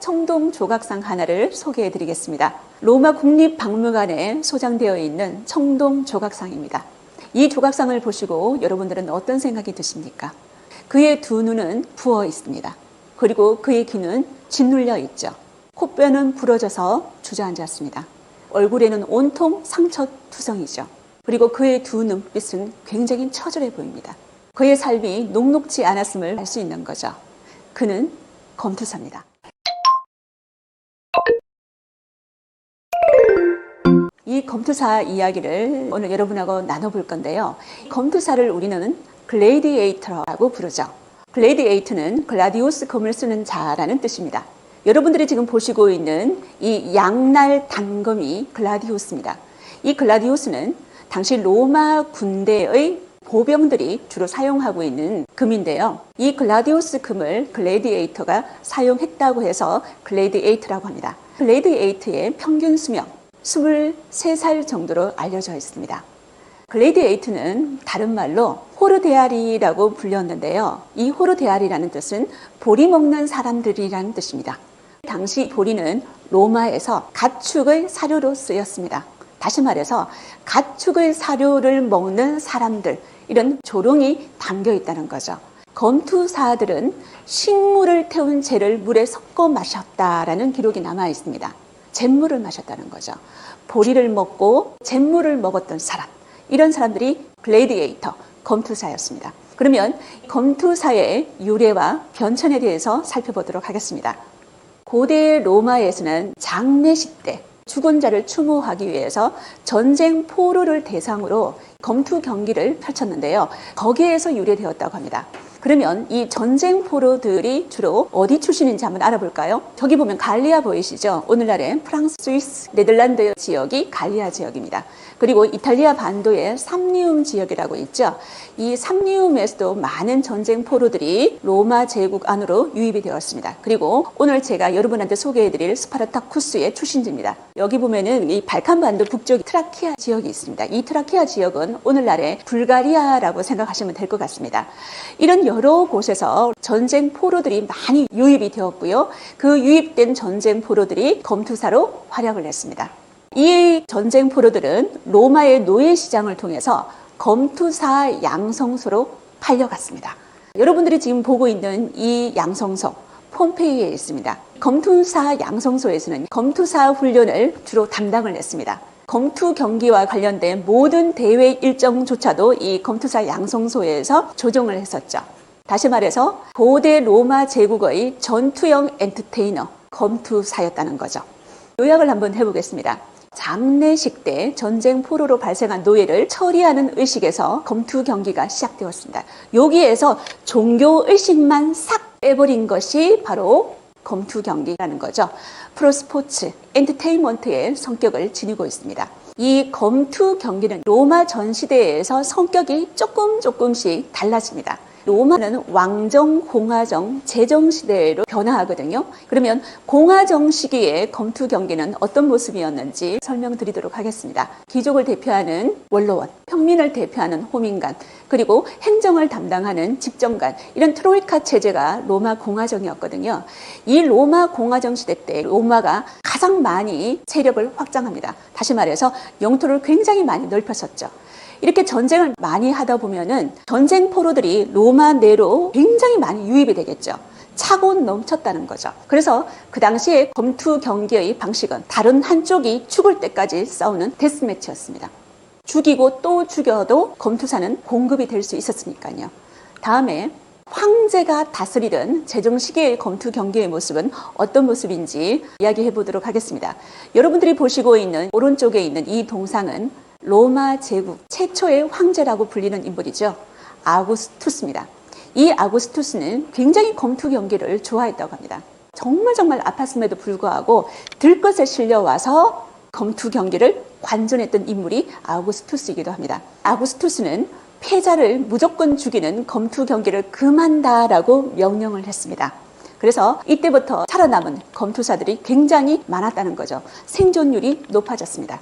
청동 조각상 하나를 소개해 드리겠습니다. 로마 국립박물관에 소장되어 있는 청동 조각상입니다. 이 조각상을 보시고 여러분들은 어떤 생각이 드십니까? 그의 두 눈은 부어 있습니다. 그리고 그의 귀는 짓눌려 있죠. 코뼈는 부러져서 주저앉았습니다. 얼굴에는 온통 상처투성이죠. 그리고 그의 두 눈빛은 굉장히 처절해 보입니다. 그의 삶이 녹록지 않았음을 알 수 있는 거죠. 그는 검투사입니다. 이 검투사 이야기를 오늘 여러분하고 나눠볼 건데요. 검투사를 우리는 글래디에이터라고 부르죠. 글래디에이터는 글라디우스 검을 쓰는 자라는 뜻입니다. 여러분들이 지금 보시고 있는 이 양날 단검이 글라디우스입니다. 이 글라디우스는 당시 로마 군대의 보병들이 주로 사용하고 있는 금인데요. 이 글라디우스 금을 글래디에이터가 사용했다고 해서 글래디에이터라고 합니다. 글래디에이터의 평균 수명 23살 정도로 알려져 있습니다. 글래디에이터는 다른 말로 호르데아리라고 불렸는데요. 이 호르데아리라는 뜻은 보리 먹는 사람들이라는 뜻입니다. 당시 보리는 로마에서 가축의 사료로 쓰였습니다. 다시 말해서 가축의 사료를 먹는 사람들, 이런 조롱이 담겨 있다는 거죠. 검투사들은 식물을 태운 재를 물에 섞어 마셨다라는 기록이 남아 있습니다. 잿물을 마셨다는 거죠. 보리를 먹고 잿물을 먹었던 사람, 이런 사람들이 글래디에이터, 검투사였습니다. 그러면 검투사의 유래와 변천에 대해서 살펴보도록 하겠습니다. 고대 로마에서는 장례식 때 죽은 자를 추모하기 위해서 전쟁 포로를 대상으로 검투 경기를 펼쳤는데요. 거기에서 유래되었다고 합니다. 그러면 이 전쟁 포로들이 주로 어디 출신인지 한번 알아볼까요? 저기 보면 갈리아 보이시죠? 오늘날의 프랑스, 스위스, 네덜란드 지역이 갈리아 지역입니다. 그리고 이탈리아 반도의 삼리움 지역이라고 있죠. 이 삼리움에서도 많은 전쟁 포로들이 로마 제국 안으로 유입이 되었습니다. 그리고 오늘 제가 여러분한테 소개해드릴 스파르타쿠스의 출신지입니다. 여기 보면은 이 발칸반도 북쪽 트라키아 지역이 있습니다. 이 트라키아 지역은 오늘날의 불가리아라고 생각하시면 될 것 같습니다. 이런 여러 곳에서 전쟁 포로들이 많이 유입이 되었고요. 그 유입된 전쟁 포로들이 검투사로 활약을 했습니다. 이 전쟁 포로들은 로마의 노예 시장을 통해서 검투사 양성소로 팔려갔습니다. 여러분들이 지금 보고 있는 이 양성소, 폼페이에 있습니다. 검투사 양성소에서는 검투사 훈련을 주로 담당을 했습니다. 검투 경기와 관련된 모든 대회 일정조차도 이 검투사 양성소에서 조정을 했었죠. 다시 말해서 고대 로마 제국의 전투형 엔터테이너, 검투사였다는 거죠. 요약을 한번 해보겠습니다. 장례식 때 전쟁 포로로 발생한 노예를 처리하는 의식에서 검투 경기가 시작되었습니다. 여기에서 종교 의식만 싹 빼버린 것이 바로 검투 경기라는 거죠. 프로스포츠, 엔터테인먼트의 성격을 지니고 있습니다. 이 검투 경기는 로마 전시대에서 성격이 조금씩 달라집니다. 로마는 왕정, 공화정, 제정 시대로 변화하거든요. 그러면 공화정 시기의 검투 경기는 어떤 모습이었는지 설명드리도록 하겠습니다. 귀족을 대표하는 원로원, 평민을 대표하는 호민관, 그리고 행정을 담당하는 집정관, 이런 트로이카 체제가 로마 공화정이었거든요. 이 로마 공화정 시대 때 로마가 가장 많이 세력을 확장합니다. 다시 말해서 영토를 굉장히 많이 넓혔었죠. 이렇게 전쟁을 많이 하다 보면은 전쟁 포로들이 로마 내로 굉장히 많이 유입이 되겠죠. 차고 넘쳤다는 거죠. 그래서 그 당시에 검투 경기의 방식은 다른 한쪽이 죽을 때까지 싸우는 데스매치였습니다. 죽이고 또 죽여도 검투사는 공급이 될 수 있었으니까요. 다음에 황제가 다스리던 제정 시기의 검투 경기의 모습은 어떤 모습인지 이야기해 보도록 하겠습니다. 여러분들이 보시고 있는 오른쪽에 있는 이 동상은 로마 제국 최초의 황제라고 불리는 인물이죠. 아구스투스입니다. 이 아구스투스는 굉장히 검투 경기를 좋아했다고 합니다. 정말 아팠음에도 불구하고 들것에 실려와서 검투 경기를 관전했던 인물이 아구스투스이기도 합니다. 아구스투스는 패자를 무조건 죽이는 검투 경기를 금한다라고 명령을 했습니다. 그래서 이때부터 살아남은 검투사들이 굉장히 많았다는 거죠. 생존율이 높아졌습니다.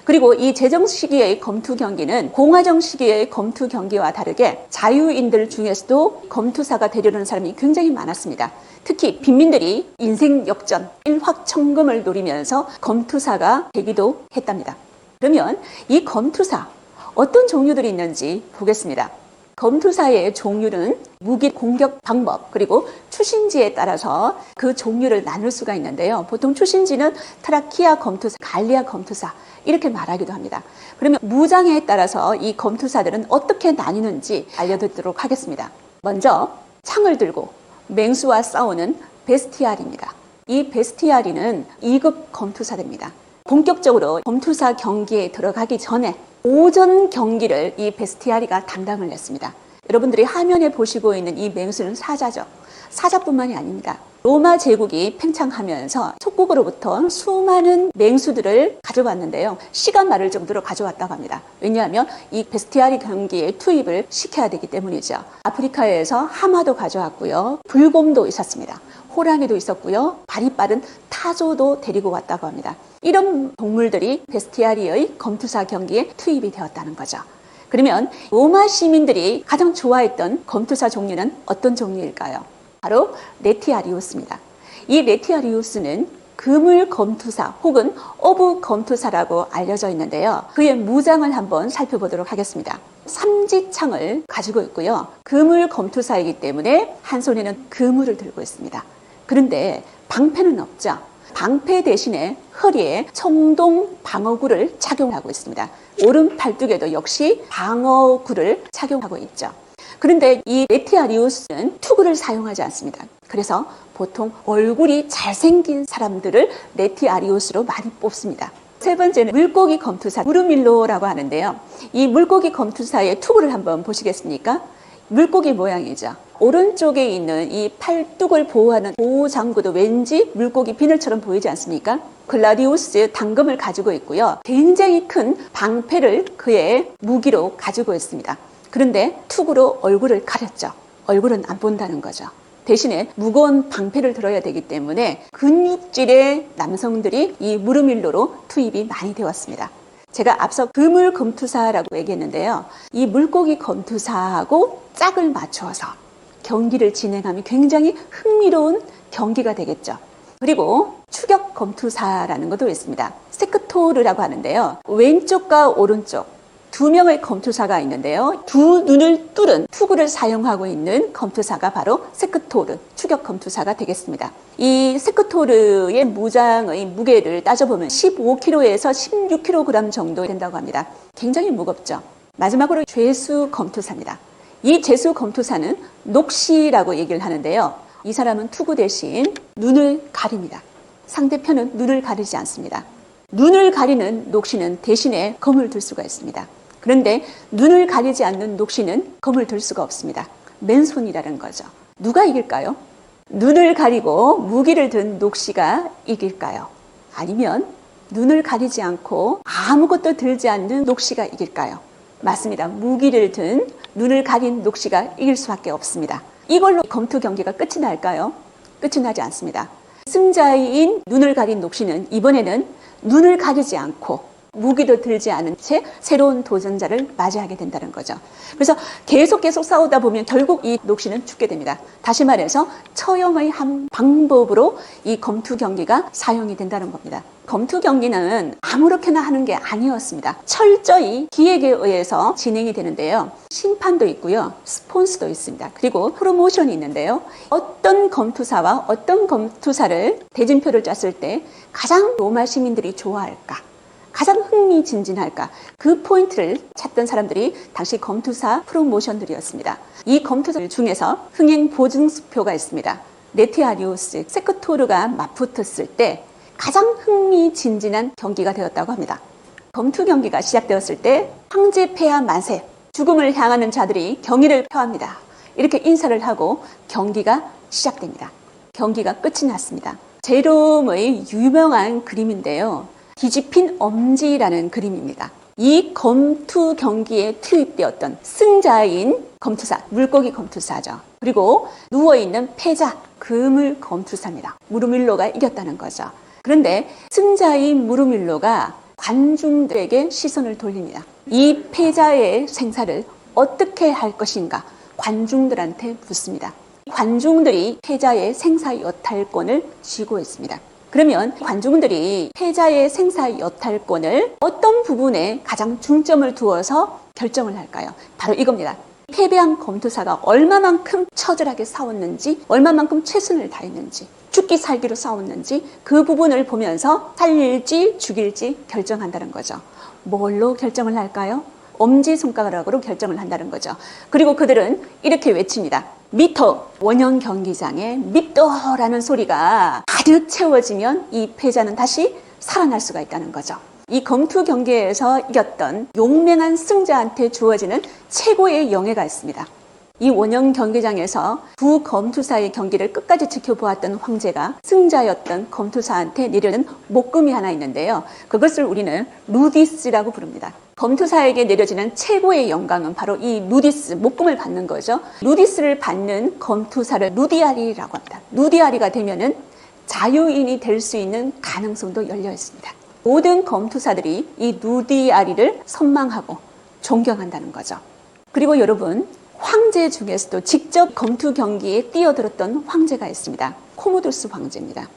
그리고 이 제정 시기의 검투 경기는 공화정 시기의 검투 경기와 다르게 자유인들 중에서도 검투사가 되려는 사람이 굉장히 많았습니다. 특히 빈민들이 인생 역전, 일확천금을 노리면서 검투사가 되기도 했답니다. 그러면 이 검투사 어떤 종류들이 있는지 보겠습니다. 검투사의 종류는 무기 공격 방법 그리고 출신지에 따라서 그 종류를 나눌 수가 있는데요. 보통 출신지는 트라키아 검투사, 갈리아 검투사 이렇게 말하기도 합니다. 그러면 무장에 따라서 이 검투사들은 어떻게 나뉘는지 알려드리도록 하겠습니다. 먼저 창을 들고 맹수와 싸우는 베스티아리입니다. 이 베스티아리는 2급 검투사들입니다. 본격적으로 검투사 경기에 들어가기 전에 오전 경기를 이 베스티아리가 담당을 했습니다. 여러분들이 화면에 보시고 있는 이 맹수는 사자죠. 사자뿐만이 아닙니다. 로마 제국이 팽창하면서 속국으로부터 수많은 맹수들을 가져왔는데요. 시간 말을 정도로 가져왔다고 합니다. 왜냐하면 이 베스티아리 경기에 투입을 시켜야 되기 때문이죠. 아프리카에서 하마도 가져왔고요. 불곰도 있었습니다. 호랑이도 있었고요. 발이 빠른 타조도 데리고 왔다고 합니다. 이런 동물들이 베스티아리의 검투사 경기에 투입이 되었다는 거죠. 그러면 로마 시민들이 가장 좋아했던 검투사 종류는 어떤 종류일까요? 바로 레티아리우스입니다. 이 레티아리우스는 그물 검투사 혹은 어부 검투사라고 알려져 있는데요. 그의 무장을 한번 살펴보도록 하겠습니다. 삼지창을 가지고 있고요. 그물 검투사이기 때문에 한 손에는 그물을 들고 있습니다. 그런데 방패는 없죠. 방패 대신에 허리에 청동 방어구를 착용하고 있습니다. 오른 팔뚝에도 역시 방어구를 착용하고 있죠. 그런데 이 레티아리우스는 투구를 사용하지 않습니다. 그래서 보통 얼굴이 잘생긴 사람들을 레티아리우스로 많이 뽑습니다. 세 번째는 물고기 검투사 무르밀로라고 하는데요. 이 물고기 검투사의 투구를 한번 보시겠습니까? 물고기 모양이죠. 오른쪽에 있는 이 팔뚝을 보호하는 보호장구도 왠지 물고기 비늘처럼 보이지 않습니까? 글라디우스 당금을 가지고 있고요. 굉장히 큰 방패를 그의 무기로 가지고 있습니다. 그런데 투구로 얼굴을 가렸죠. 얼굴은 안 본다는 거죠. 대신에 무거운 방패를 들어야 되기 때문에 근육질의 남성들이 이 무르밀로로 투입이 많이 되었습니다. 제가 앞서 그물 검투사라고 얘기했는데요. 이 물고기 검투사하고 짝을 맞추어서 경기를 진행하면 굉장히 흥미로운 경기가 되겠죠. 그리고 추격 검투사라는 것도 있습니다. 세크토르라고 하는데요. 왼쪽과 오른쪽 두 명의 검투사가 있는데요. 두 눈을 뚫은 투구를 사용하고 있는 검투사가 바로 세크토르, 추격 검투사가 되겠습니다. 이 세크토르의 무장의 무게를 따져보면 15kg에서 16kg 정도 된다고 합니다. 굉장히 무겁죠. 마지막으로 죄수 검투사입니다. 이 죄수 검투사는 녹시라고 얘기를 하는데요. 이 사람은 투구 대신 눈을 가립니다. 상대편은 눈을 가리지 않습니다. 눈을 가리는 녹시는 대신에 검을 들 수가 있습니다. 그런데 눈을 가리지 않는 녹시는 검을 들 수가 없습니다. 맨손이라는 거죠. 누가 이길까요? 눈을 가리고 무기를 든 녹시가 이길까요? 아니면 눈을 가리지 않고 아무것도 들지 않는 녹시가 이길까요? 맞습니다. 무기를 든 눈을 가린 녹시가 이길 수밖에 없습니다. 이걸로 검투 경기가 끝이 날까요? 끝이 나지 않습니다. 승자인 눈을 가린 녹시는 이번에는 눈을 가리지 않고 무기도 들지 않은 채 새로운 도전자를 맞이하게 된다는 거죠. 그래서 계속 싸우다 보면 결국 이 녹시는 죽게 됩니다. 다시 말해서 처형의 한 방법으로 이 검투 경기가 사용이 된다는 겁니다. 검투 경기는 아무렇게나 하는 게 아니었습니다. 철저히 기획에 의해서 진행이 되는데요. 심판도 있고요. 스폰서도 있습니다. 그리고 프로모션이 있는데요. 어떤 검투사와 어떤 검투사를 대진표를 짰을 때 가장 로마 시민들이 좋아할까? 가장 흥미진진할까? 그 포인트를 찾던 사람들이 당시 검투사 프로모션들이었습니다. 이 검투사 중에서 흥행 보증수표가 있습니다. 레티아리우스, 세크토르가 맞붙었을 때 가장 흥미진진한 경기가 되었다고 합니다. 검투 경기가 시작되었을 때 황제 폐하 만세, 죽음을 향하는 자들이 경의를 표합니다. 이렇게 인사를 하고 경기가 시작됩니다. 경기가 끝이 났습니다. 제롬의 유명한 그림인데요. 뒤집힌 엄지라는 그림입니다. 이 검투 경기에 투입되었던 승자인 검투사, 물고기 검투사죠. 그리고 누워있는 패자, 그물 검투사입니다. 무르밀로가 이겼다는 거죠. 그런데 승자인 무르밀로가 관중들에게 시선을 돌립니다. 이 패자의 생사를 어떻게 할 것인가 관중들한테 묻습니다. 관중들이 패자의 생사 여탈권을 쥐고 있습니다. 그러면 관중들이 패자의 생사 여탈권을 어떤 부분에 가장 중점을 두어서 결정을 할까요? 바로 이겁니다. 패배한 검투사가 얼마만큼 처절하게 싸웠는지, 얼마만큼 최선을 다했는지, 죽기 살기로 싸웠는지 그 부분을 보면서 살릴지 죽일지 결정한다는 거죠. 뭘로 결정을 할까요? 엄지손가락으로 결정을 한다는 거죠. 그리고 그들은 이렇게 외칩니다. 미터, 원형 경기장에 미터라는 소리가 가득 채워지면 이 패자는 다시 살아날 수가 있다는 거죠. 이 검투 경기에서 이겼던 용맹한 승자한테 주어지는 최고의 영예가 있습니다. 이 원형 경기장에서 두 검투사의 경기를 끝까지 지켜보았던 황제가 승자였던 검투사한테 내려는 목금이 하나 있는데요. 그것을 우리는 루디스라고 부릅니다. 검투사에게 내려지는 최고의 영광은 바로 이 루디스, 목금을 받는 거죠. 루디스를 받는 검투사를 루디아리라고 합니다. 루디아리가 되면은 자유인이 될 수 있는 가능성도 열려 있습니다. 모든 검투사들이 이 루디아리를 선망하고 존경한다는 거죠. 그리고 여러분, 황제 중에서도 직접 검투 경기에 뛰어들었던 황제가 있습니다. 코모두스 황제입니다.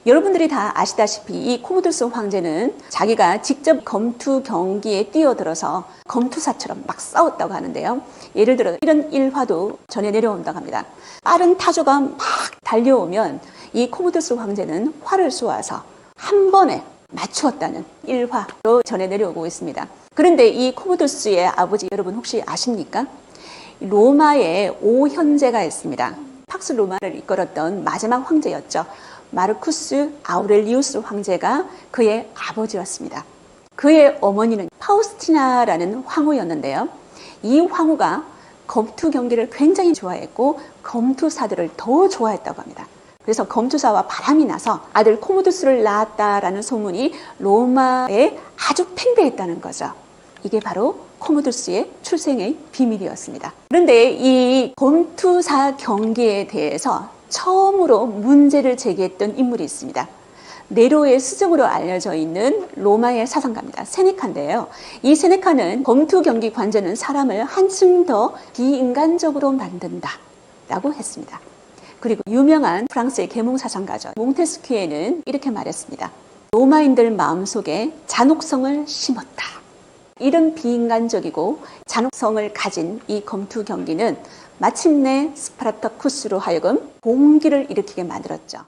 여러분들이 다 아시다시피 이 코모두스 황제는 자기가 직접 검투 경기에 뛰어들어서 검투사처럼 막 싸웠다고 하는데요. 예를 들어 이런 일화도 전해 내려온다고 합니다. 빠른 타조가 막 달려오면 이 코모두스 황제는 활을 쏘아서 한 번에 맞추었다는 일화로 전해 내려오고 있습니다. 그런데 이 코모두스의 아버지 여러분 혹시 아십니까? 로마에 5현제가 있습니다. 팍스 로마를 이끌었던 마지막 황제였죠. 마르쿠스 아우렐리우스 황제가 그의 아버지였습니다. 그의 어머니는 파우스티나라는 황후였는데요. 이 황후가 검투 경기를 굉장히 좋아했고 검투사들을 더 좋아했다고 합니다. 그래서 검투사와 바람이 나서 아들 코모두스를 낳았다라는 소문이 로마에 아주 팽배했다는 거죠. 이게 바로 코모두스의 출생의 비밀이었습니다. 그런데 이 검투사 경기에 대해서 처음으로 문제를 제기했던 인물이 있습니다. 네로의 스승으로 알려져 있는 로마의 사상가입니다. 세네카인데요. 이 세네카는 검투 경기 관전은 사람을 한층 더 비인간적으로 만든다 라고 했습니다. 그리고 유명한 프랑스의 계몽사상가죠. 몽테스키에는 이렇게 말했습니다. 로마인들 마음속에 잔혹성을 심었다. 이런 비인간적이고 잔혹성을 가진 이 검투 경기는 마침내 스파르타쿠스로 하여금 봉기를 일으키게 만들었죠.